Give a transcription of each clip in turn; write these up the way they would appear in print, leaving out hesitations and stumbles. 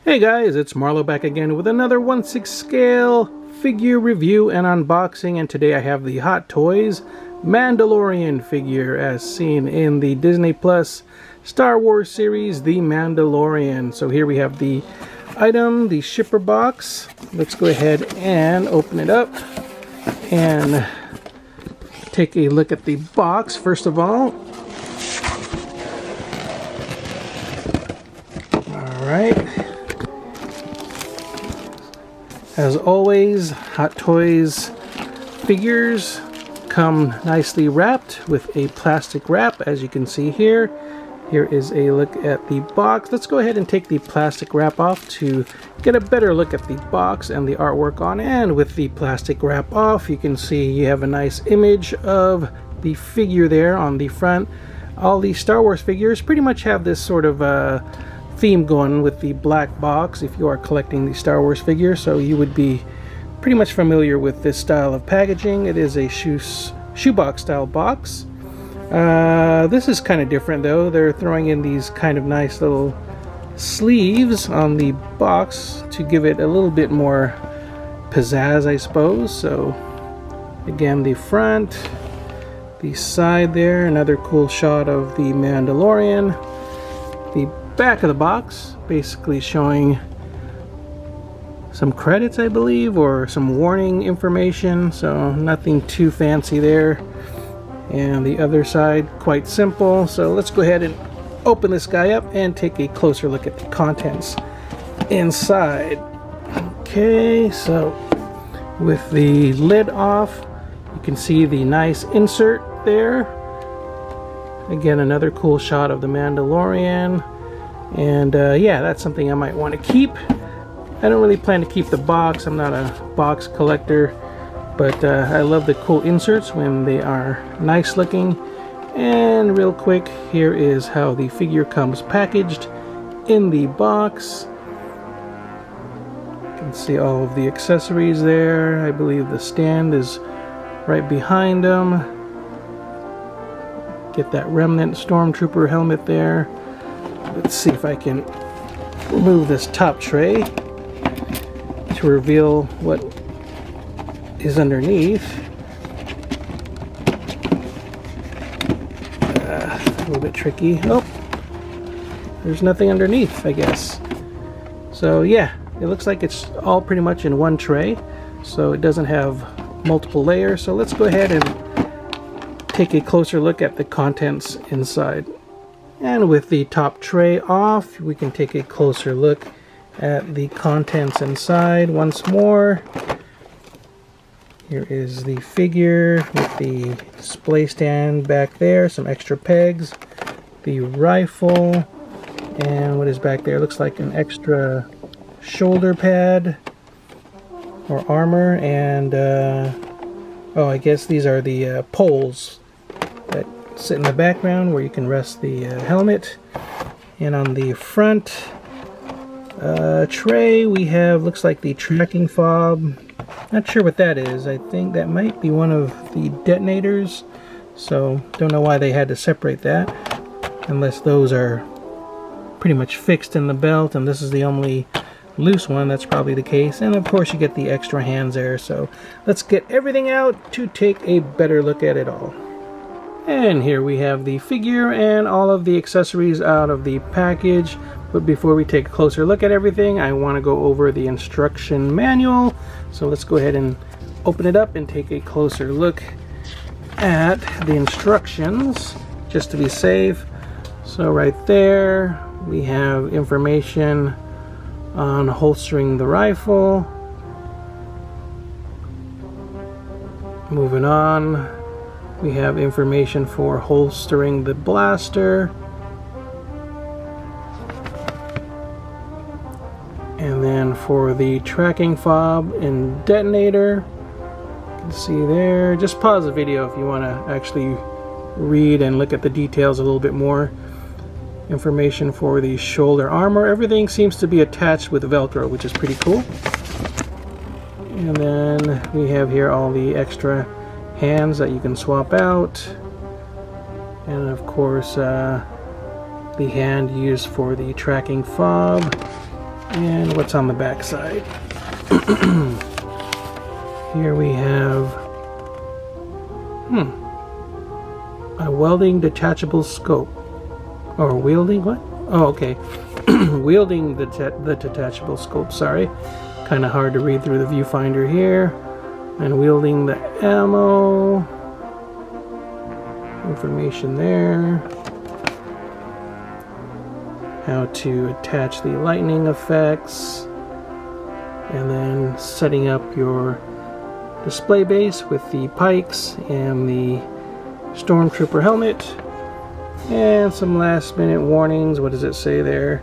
Hey guys, it's Marlo back again with another 1/6 scale figure review and unboxing, and today I have the Hot Toys Mandalorian figure as seen in the Disney Plus Star Wars series, The Mandalorian. So here we have the item, the shipper box. Let's go ahead and open it up and take a look at the box first of all. Alright. As always, Hot Toys figures come nicely wrapped with a plastic wrap, as you can see here. Here is a look at the box. Let's go ahead and take the plastic wrap off to get a better look at the box and the artwork on it. And with the plastic wrap off, you can see you have a nice image of the figure there on the front. All the Star Wars figures pretty much have this sort of theme going with the black box if you are collecting the Star Wars figure, so you would be pretty much familiar with this style of packaging. It is a shoebox style box. This is kind of different though. They're throwing in these kind of nice little sleeves on the box to give it a little bit more pizzazz, I suppose. So again, the front, the side there, another cool shot of the Mandalorian. The back of the box basically showing some credits, I believe, or some warning information, so nothing too fancy there. And the other side quite simple. So let's go ahead and open this guy up and take a closer look at the contents inside. Okay, so with the lid off, you can see the nice insert there. Again, another cool shot of the Mandalorian. And yeah, that's something I might want to keep. I don't really plan to keep the box. I'm not a box collector, but I love the cool inserts when they are nice looking. And real quick, here is how the figure comes packaged in the box. You can see all of the accessories there. I believe the stand is right behind them. Get that Remnant Stormtrooper helmet there. Let's see if I can remove this top tray to reveal what is underneath. A little bit tricky. Oh, there's nothing underneath, I guess. So yeah, it looks like it's all pretty much in one tray, so it doesn't have multiple layers. So let's go ahead and take a closer look at the contents inside. And with the top tray off, we can take a closer look at the contents inside once more. Here is the figure with the display stand back there, some extra pegs, the rifle, and what is back there looks like an extra shoulder pad or armor, and oh, I guess these are the poles that sit in the background where you can rest the helmet. And on the front tray we have, looks like the tracking fob. Not sure what that is. I think that might be one of the detonators, so don't know why they had to separate that, unless those are pretty much fixed in the belt and this is the only loose one. That's probably the case. And of course you get the extra hands there. So let's get everything out to take a better look at it all. And here we have the figure and all of the accessories out of the package. But before we take a closer look at everything, I want to go over the instruction manual. So let's go ahead and open it up and take a closer look at the instructions, just to be safe. So right there, we have information on holstering the rifle. Moving on, we have information for holstering the blaster. And then for the tracking fob and detonator, you can see there. Just pause the video if you want to actually read and look at the details a little bit more. Information for the shoulder armor. Everything seems to be attached with Velcro, which is pretty cool. And then we have here all the extra hands that you can swap out. And of course the hand used for the tracking fob. And what's on the back side? Here we have a welding detachable scope. Or wielding what? Oh, okay. Wielding the detachable scope, sorry. Kind of hard to read through the viewfinder here. And wielding the ammo. Information there. How to attach the lightning effects. And then setting up your display base with the pikes and the stormtrooper helmet. And some last minute warnings. What does it say there?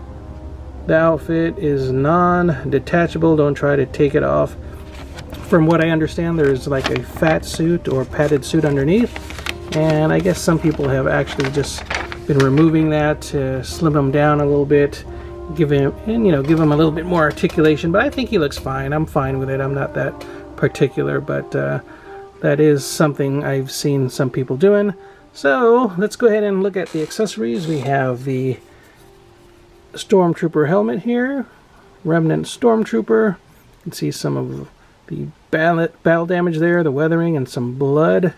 The outfit is non-detachable. Don't try to take it off. From what I understand, there's like a fat suit or padded suit underneath. And I guess some people have actually just been removing that to slim him down a little bit. Give him a little bit more articulation. But I think he looks fine. I'm fine with it. I'm not that particular. But that is something I've seen some people doing. So let's go ahead and look at the accessories. We have the Stormtrooper helmet here, Remnant Stormtrooper. You can see some of the battle damage there, the weathering, and some blood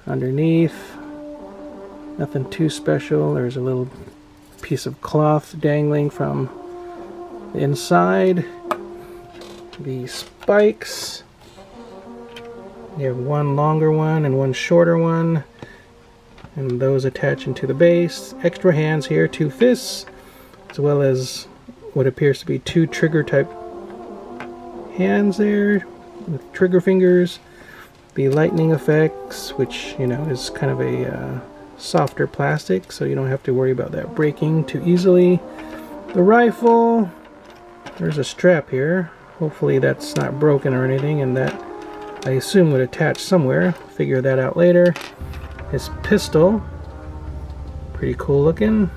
underneath. Nothing too special. There's a little piece of cloth dangling from the inside. The spikes. You have one longer one and one shorter one. And those attach into the base. Extra hands here, 2 fists, as well as what appears to be 2 trigger type hands there with trigger fingers. The lightning effects, which is kind of a softer plastic, so you don't have to worry about that breaking too easily. The rifle, there's a strap here. Hopefully that's not broken or anything, and that I assume would attach somewhere. Figure that out later. His pistol, pretty cool looking,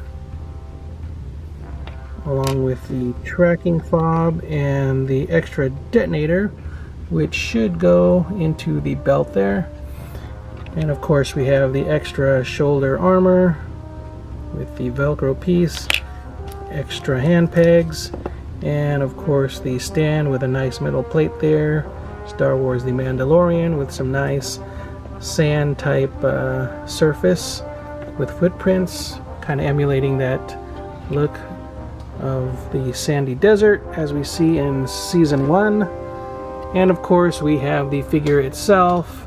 along with the tracking fob and the extra detonator, which should go into the belt there. And of course we have the extra shoulder armor with the Velcro piece, extra hand pegs, and of course the stand with a nice metal plate there. Star Wars The Mandalorian with some nice sand type surface with footprints, kind of emulating that look of the sandy desert as we see in season 1. And of course we have the figure itself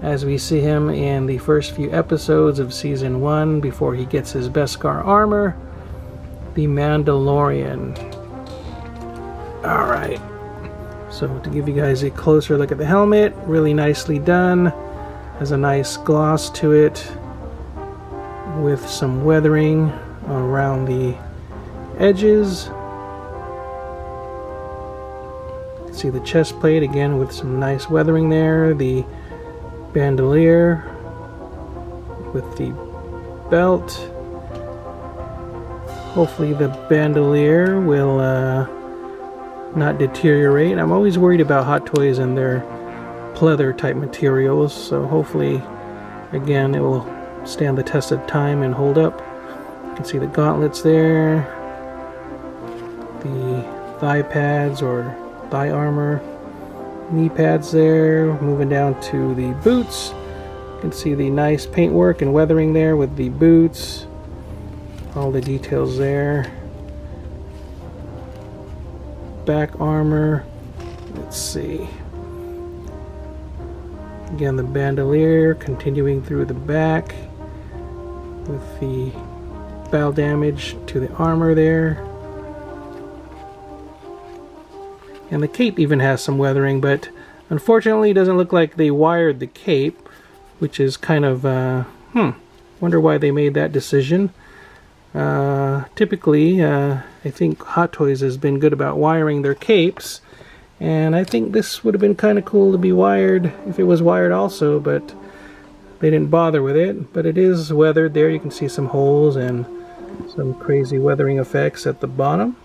as we see him in the first few episodes of season 1 before he gets his Beskar armor, the Mandalorian. Alright, so to give you guys a closer look at the helmet, really nicely done. Has a nice gloss to it with some weathering around the edges. See the chest plate again with some nice weathering there. The bandolier with the belt. Hopefully the bandolier will not deteriorate. I'm always worried about Hot Toys and their pleather type materials, so hopefully again it will stand the test of time and hold up. You can see the gauntlets there, the thigh pads or thigh armor, knee pads there. Moving down to the boots, you can see the nice paintwork and weathering there with the boots, all the details there. Back armor, let's see. Again, the bandolier continuing through the back with the battle damage to the armor there. And the cape even has some weathering, but unfortunately it doesn't look like they wired the cape, which is kind of, wonder why they made that decision. Typically, I think Hot Toys has been good about wiring their capes. And I think this would have been kind of cool to be wired if it was wired also, but they didn't bother with it. But it is weathered there. You can see some holes and some crazy weathering effects at the bottom.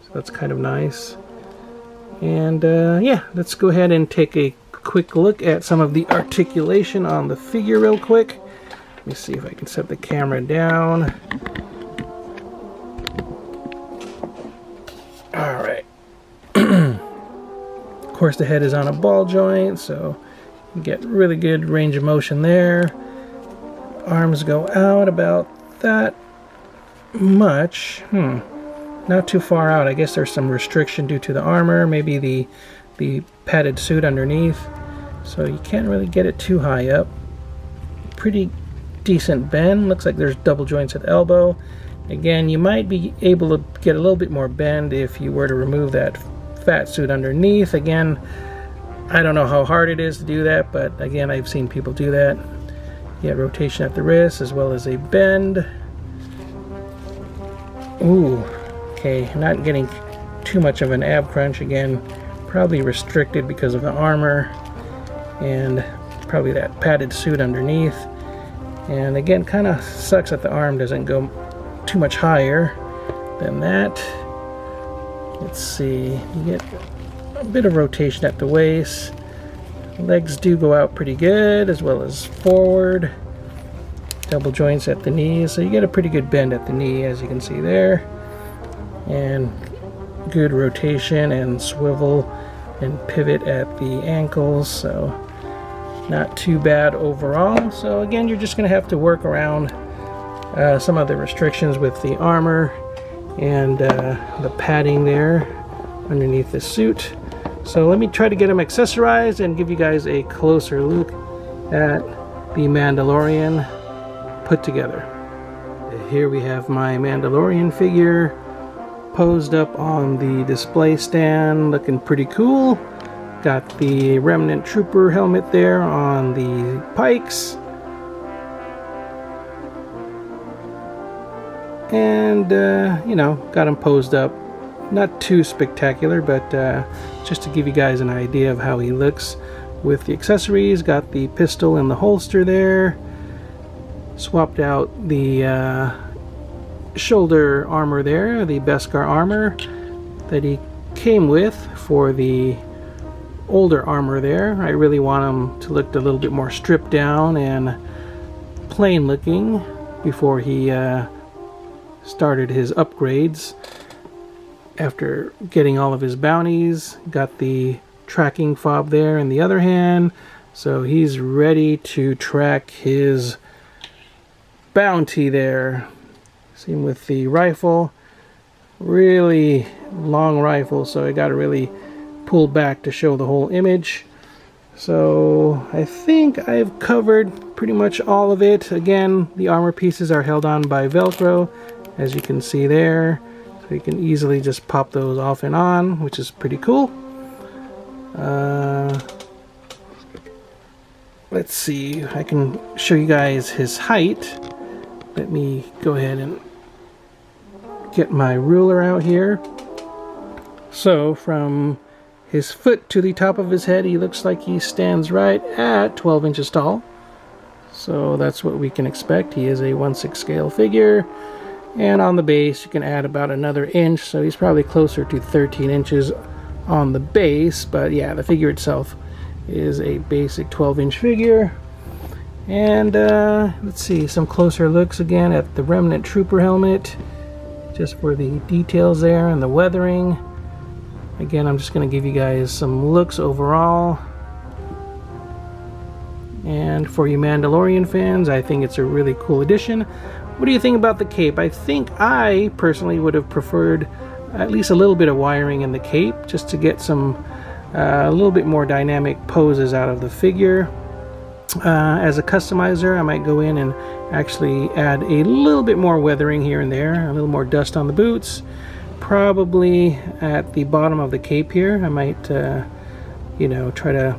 So that's kind of nice. And yeah, let's go ahead and take a quick look at some of the articulation on the figure real quick. Let me see if I can set the camera down. course, the head is on a ball joint, so you get really good range of motion there. Arms go out about that much. Not too far out. I guess there's some restriction due to the armor, maybe the padded suit underneath, so you can't really get it too high up. Pretty decent bend. Looks like there's double joints at the elbow. Again, you might be able to get a little bit more bend if you were to remove that fat suit underneath. Again, I don't know how hard it is to do that, but again, I've seen people do that. You get rotation at the wrist as well as a bend. Ooh, okay, not getting too much of an ab crunch. Again, probably restricted because of the armor and probably that padded suit underneath. And again, kind of sucks that the arm doesn't go too much higher than that. Let's see, you get a bit of rotation at the waist. Legs do go out pretty good, as well as forward. Double joints at the knees, so you get a pretty good bend at the knee, as you can see there. And good rotation and swivel and pivot at the ankles, so not too bad overall. So again, you're just going to have to work around some of the restrictions with the armor and the padding there underneath the suit. So let me try to get them accessorized and give you guys a closer look at the Mandalorian put together. Here we have my Mandalorian figure posed up on the display stand, looking pretty cool. Got the Remnant Trooper helmet there on the pikes. And, you know, got him posed up. Not too spectacular, but just to give you guys an idea of how he looks with the accessories. Got the pistol in the holster there. Swapped out the shoulder armor there, the Beskar armor that he came with for the older armor there. I really want him to look a little bit more stripped down and plain looking before he started his upgrades. After getting all of his bounties, got the tracking fob there in the other hand, so he's ready to track his bounty there. Same with the rifle, really long rifle, so I got to really pull back to show the whole image. So I think I've covered pretty much all of it. Again, the armor pieces are held on by Velcro, as you can see there. So you can easily just pop those off and on, which is pretty cool. Let's see, I can show you guys his height. Let me go ahead and get my ruler out here. So from his foot to the top of his head, he looks like he stands right at 12 inches tall. So that's what we can expect. He is a 1/6 scale figure. And on the base, you can add about another inch. So he's probably closer to 13 inches on the base. But yeah, the figure itself is a basic 12-inch figure. And let's see, some closer looks again at the Remnant Trooper helmet, just for the details there and the weathering. Again, I'm just going to give you guys some looks overall. And for you Mandalorian fans, I think it's a really cool addition. What do you think about the cape? I think I personally would have preferred at least a little bit of wiring in the cape, just to get some a little bit more dynamic poses out of the figure. As a customizer, I might go in and actually add a little bit more weathering here and there, a little more dust on the boots. Probably at the bottom of the cape here, I might, you know, try to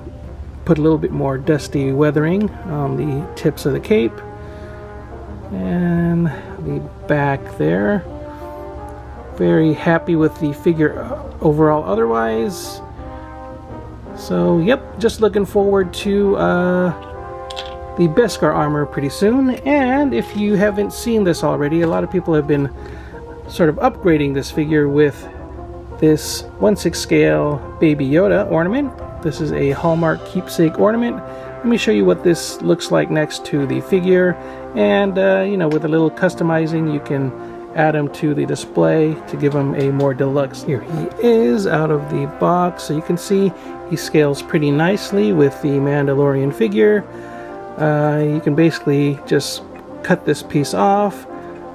put a little bit more dusty weathering on the tips of the cape. And the back there. Very happy with the figure overall otherwise. So, yep, just looking forward to the Beskar armor pretty soon. And if you haven't seen this already, a lot of people have been sort of upgrading this figure with this 1/6 scale Baby Yoda ornament. This is a Hallmark keepsake ornament. Let me show you what this looks like next to the figure. And you know, with a little customizing, you can add him to the display to give him a more deluxe. Here he is out of the box, so you can see he scales pretty nicely with the Mandalorian figure. You can basically just cut this piece off,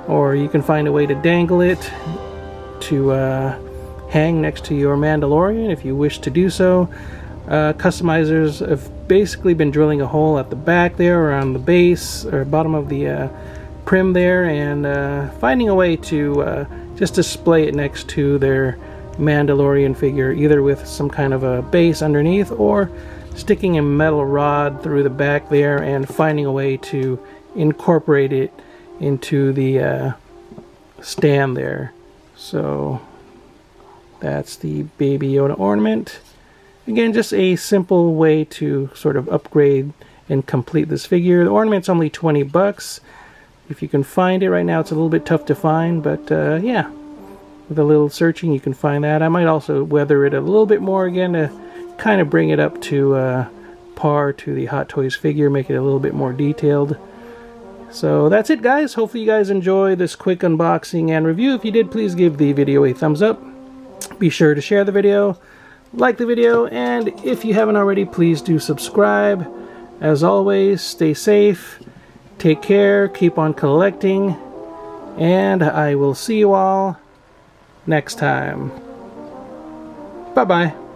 or you can find a way to dangle it to hang next to your Mandalorian if you wish to do so. Customizers have basically been drilling a hole at the back there, around the base or bottom of the prim there, and finding a way to just display it next to their Mandalorian figure, either with some kind of a base underneath or sticking a metal rod through the back there and finding a way to incorporate it into the stand there. So that's the Baby Yoda ornament. Again, just a simple way to sort of upgrade and complete this figure. The ornament's only 20 bucks. If you can find it right now, it's a little bit tough to find, but yeah, with a little searching you can find that. I might also weather it a little bit more again to kind of bring it up to par to the Hot Toys figure, make it a little bit more detailed. So that's it, guys. Hopefully you guys enjoyed this quick unboxing and review. If you did, please give the video a thumbs up. Be sure to share the video, like the video, and if you haven't already, please do subscribe. As always, stay safe, take care, keep on collecting, and I will see you all next time. Bye-bye.